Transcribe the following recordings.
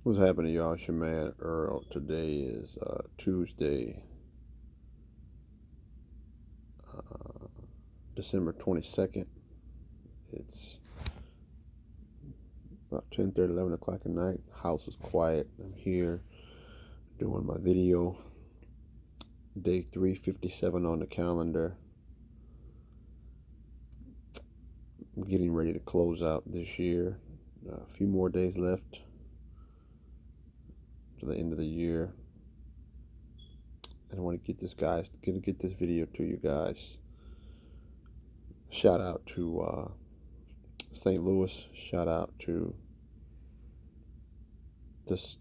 What's happening, y'all? It's your man Earl. Today is Tuesday, uh, December 22nd. It's about 10:30, 11 o'clock at night. House is quiet. I'm here doing my video. Day 357 on the calendar. I'm getting ready to close out this year. A few more days left to the end of the year. And I want to get this video to you guys. Shout out to St. Louis. Shout out to this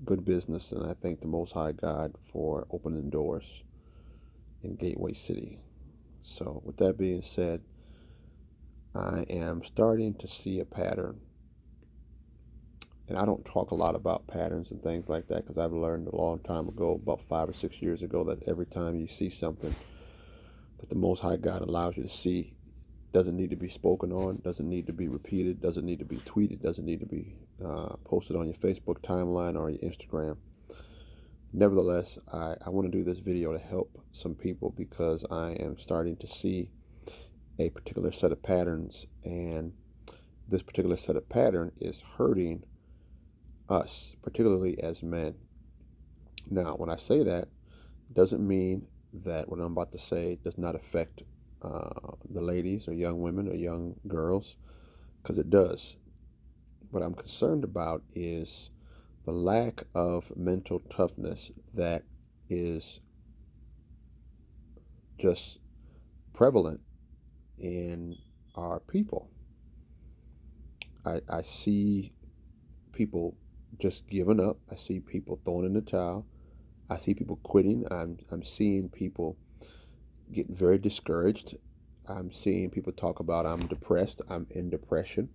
good business, and I thank the Most High God for opening doors in Gateway City. So, with that being said, I am starting to see a pattern. And I don't talk a lot about patterns and things like that because I've learned a long time ago, about 5 or 6 years ago, that every time you see something that the Most High God allows you to see, doesn't need to be spoken on, doesn't need to be repeated, doesn't need to be tweeted, doesn't need to be posted on your Facebook timeline or your Instagram. Nevertheless, I want to do this video to help some people because I am starting to see a particular set of patterns, and this particular set of pattern is hurting us, particularly as men. Now, when I say that, it doesn't mean that what I'm about to say does not affect the ladies or young women or young girls, because it does. What I'm concerned about is the lack of mental toughness that is just prevalent in our people. I see people just giving up. I see people throwing in the towel. I see people quitting. I'm seeing people get very discouraged. I'm seeing people talk about I'm depressed. I'm in depression.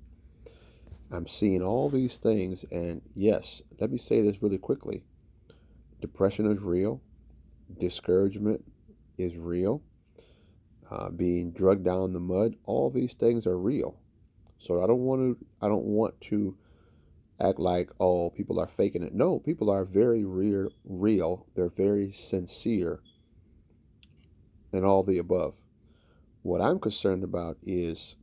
I'm seeing all these things. And yes, let me say this really quickly. Depression is real. Discouragement is real. Being drugged down in the mud. All these things are real. So I don't want to act like, oh, people are faking it. No, people are very real. They're very sincere and all the above. What I'm concerned about is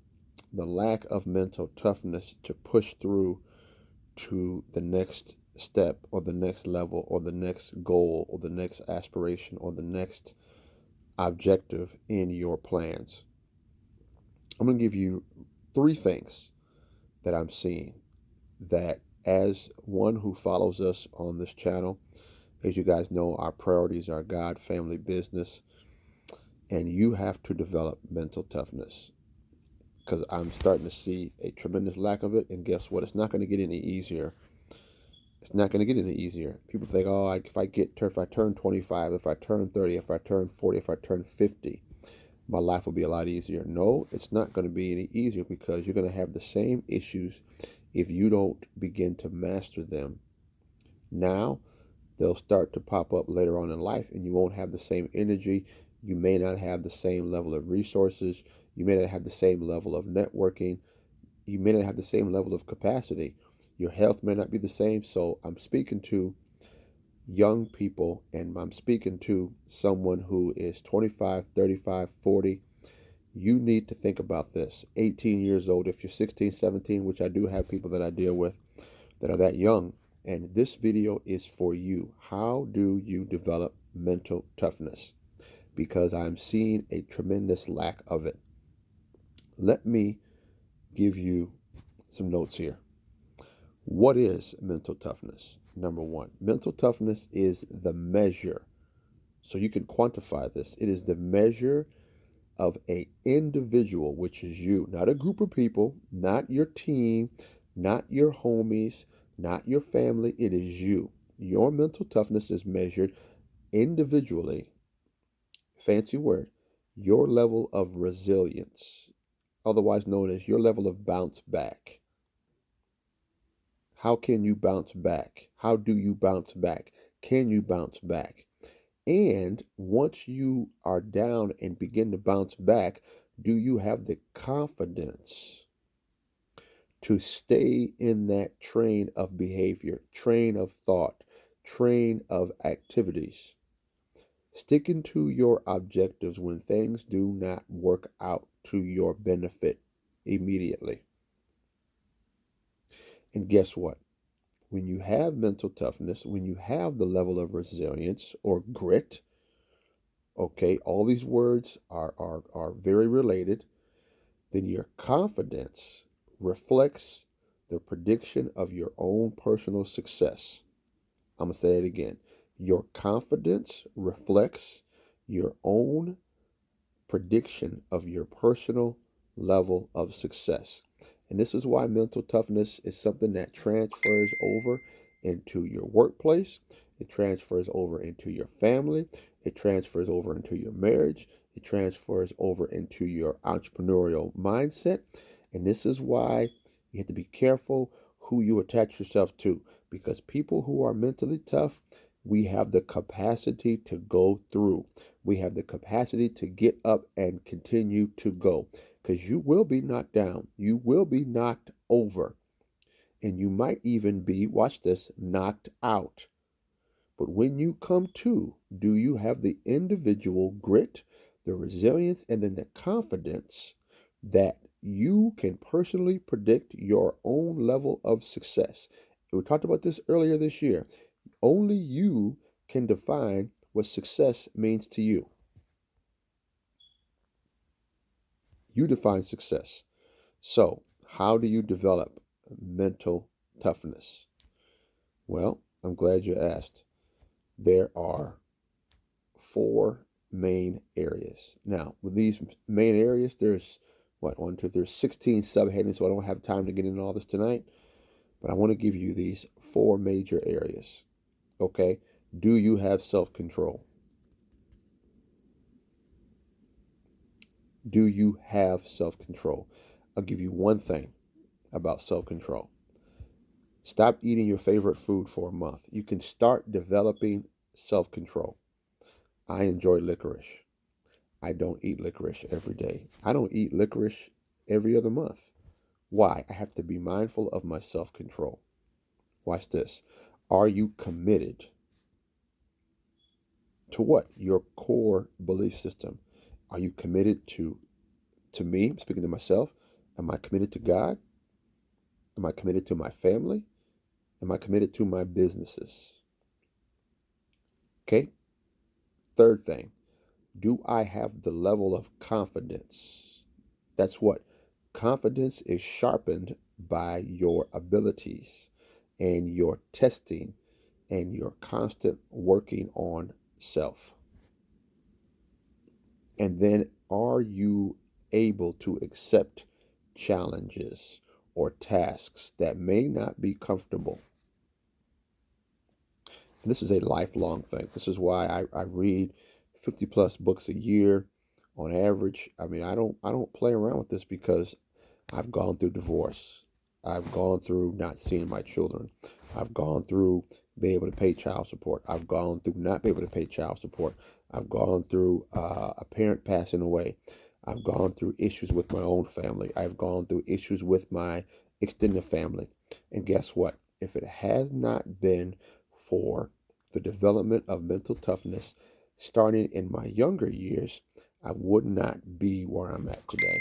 the lack of mental toughness to push through to the next step or the next level or the next goal or the next aspiration or the next objective in your plans. I'm going to give you three things that I'm seeing that, as one who follows us on this channel, as you guys know, our priorities are God, family, business, and you have to develop mental toughness because I'm starting to see a tremendous lack of it. And guess what? It's not going to get any easier. It's not going to get any easier. People think, oh, if I turn 25, if I turn 30, if I turn 40, if I turn 50, my life will be a lot easier. No, it's not going to be any easier because you're going to have the same issues if you don't begin to master them now. They'll start to pop up later on in life, and you won't have the same energy. You may not have the same level of resources. You may not have the same level of networking. You may not have the same level of capacity. Your health may not be the same. So I'm speaking to young people, and I'm speaking to someone who is 25, 35, 40. You need to think about this. 18 years old, if you're 16, 17, which I do have people that I deal with that are that young. And this video is for you. How do you develop mental toughness? Because I'm seeing a tremendous lack of it. Let me give you some notes here. What is mental toughness? Number one, mental toughness is the measure. So you can quantify this. It is the measure of an individual, which is you, not a group of people, not your team, not your homies, not your family. It is you. Your mental toughness is measured individually. Fancy word. Your level of resilience, otherwise known as your level of bounce back. How can you bounce back? How do you bounce back? Can you bounce back? And once you are down and begin to bounce back, do you have the confidence to stay in that train of behavior, train of thought, train of activities. Sticking to your objectives when things do not work out to your benefit immediately. And guess what? When you have mental toughness, when you have the level of resilience or grit, okay, all these words are very related, then your confidence reflects the prediction of your own personal success. I'm going to say it again. Your confidence reflects your own prediction of your personal level of success. And this is why mental toughness is something that transfers over into your workplace, it transfers over into your family, it transfers over into your marriage, it transfers over into your entrepreneurial mindset. And this is why you have to be careful who you attach yourself to, because people who are mentally tough, we have the capacity to go through. We have the capacity to get up and continue to go, because you will be knocked down. You will be knocked over. And you might even be, watch this, knocked out. But when you come to, do you have the individual grit, the resilience, and then the confidence that you can personally predict your own level of success? We talked about this earlier this year. Only you can define what success means to you. You define success. So, how do you develop mental toughness? Well, I'm glad you asked. There are 4 main areas. Now, with these main areas, there's there's 16 subheadings, so I don't have time to get into all this tonight. But I want to give you these 4 major areas. Okay? Do you have self-control? Do you have self-control? I'll give you one thing about self-control. Stop eating your favorite food for a month. You can start developing self-control. I enjoy licorice. I don't eat licorice every day. I don't eat licorice every other month. Why? I have to be mindful of my self-control. Watch this. Are you committed to what? Your core belief system. Are you committed to me, speaking to myself? Am I committed to God? Am I committed to my family? Am I committed to my businesses? Okay. Third thing, do I have the level of confidence? That's what confidence is sharpened by your abilities and your testing and your constant working on self. And then are you able to accept challenges or tasks that may not be comfortable? And this is a lifelong thing. This is why I read 50 plus books a year on average. I mean, I don't play around with this because I've gone through divorce. I've gone through not seeing my children. I've gone through being able to pay child support. I've gone through not being able to pay child support. I've gone through a parent passing away. I've gone through issues with my own family. I've gone through issues with my extended family. And guess what? If it has not been for the development of mental toughness starting in my younger years, I would not be where I'm at today.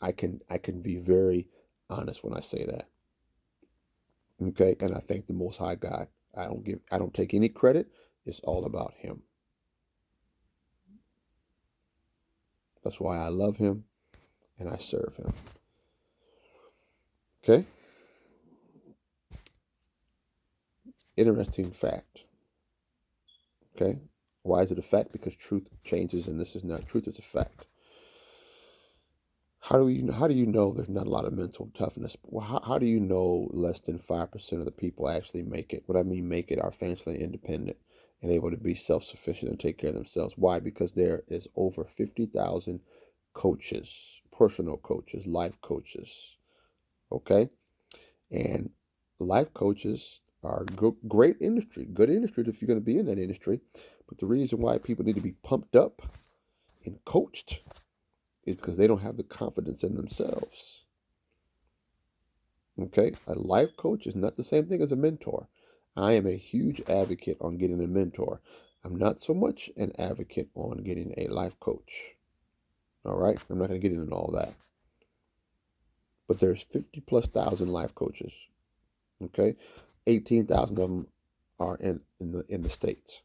I can be very honest when I say that. Okay, and I thank the Most High God. I don't take any credit. It's all about Him. That's why I love Him and I serve Him. Okay. Interesting fact. Okay. Why is it a fact? Because truth changes, and this is not truth. It's a fact. How do you know there's not a lot of mental toughness? Well, how do you know less than 5% of the people actually make it? What I mean make it are financially independent and able to be self-sufficient and take care of themselves. Why? Because there is over 50,000 coaches, personal coaches, life coaches. Okay? And life coaches are great industry, good industry if you're going to be in that industry. But the reason why people need to be pumped up and coached is because they don't have the confidence in themselves. Okay, a life coach is not the same thing as a mentor. I am a huge advocate on getting a mentor. I'm not so much an advocate on getting a life coach. All right, I'm not going to get into all that. But there's 50 plus thousand life coaches. Okay, 18,000 of them are in the states.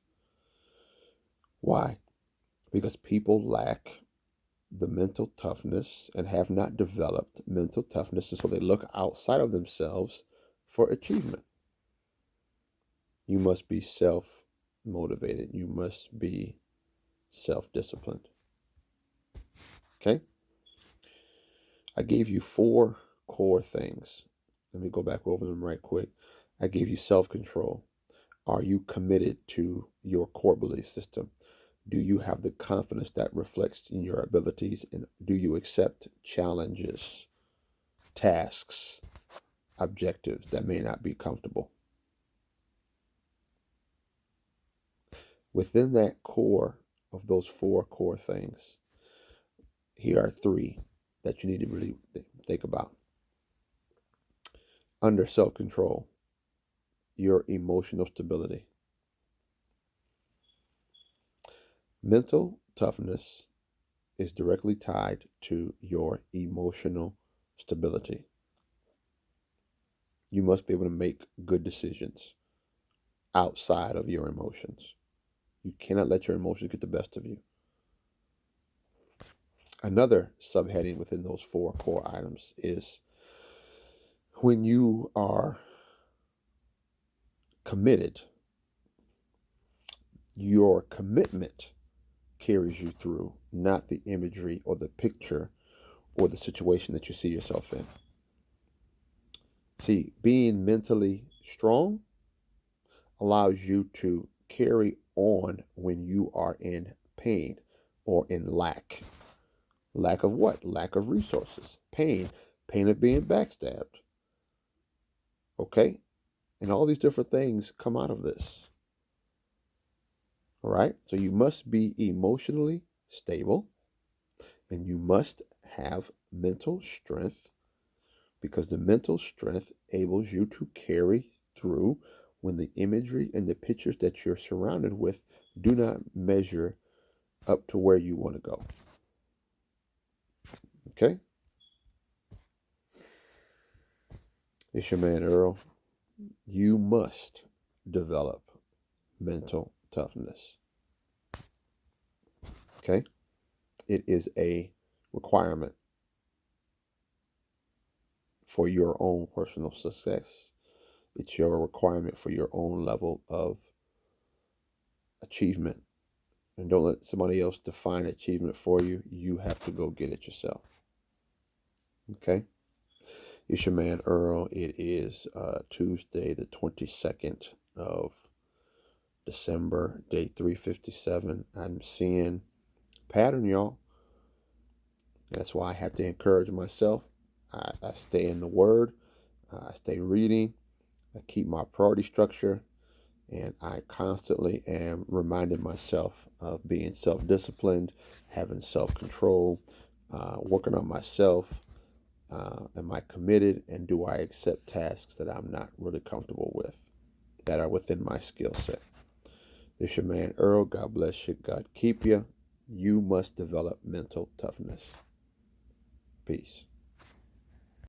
Why? Because people lack the mental toughness and have not developed mental toughness, and so they look outside of themselves for achievement. You must be self motivated. You must be self disciplined. Okay? I gave you 4 core things. Let me go back over them right quick. I gave you self control. Are you committed to your core belief system? Do you have the confidence that reflects in your abilities? And do you accept challenges, tasks, objectives that may not be comfortable? Within that core of those 4 core things, here are 3 that you need to really think about. Under self control, your emotional stability. Mental toughness is directly tied to your emotional stability. You must be able to make good decisions outside of your emotions. You cannot let your emotions get the best of you. Another subheading within those 4 core items is when you are committed, your commitment carries you through, not the imagery or the picture or the situation that you see yourself in. See, being mentally strong allows you to carry on when you are in pain or in lack. Lack of what? Lack of resources. Pain. Pain of being backstabbed. Okay? And all these different things come out of this. All right? So you must be emotionally stable and you must have mental strength, because the mental strength enables you to carry through when the imagery and the pictures that you're surrounded with do not measure up to where you want to go. Okay? It's your man Earl. You must develop mental toughness. Okay? It is a requirement for your own personal success. It's your requirement for your own level of achievement. And don't let somebody else define achievement for you. You have to go get it yourself. Okay? It's your man Earl. It is Tuesday, the 22nd of December, day 357. I'm seeing pattern, y'all. That's why I have to encourage myself. I stay in the Word. I stay reading. I keep my priority structure. And I constantly am reminding myself of being self-disciplined, having self-control, working on myself. Am I committed, and do I accept tasks that I'm not really comfortable with, that are within my skill set? This your man Earl. God bless you. God keep you. You must develop mental toughness. Peace.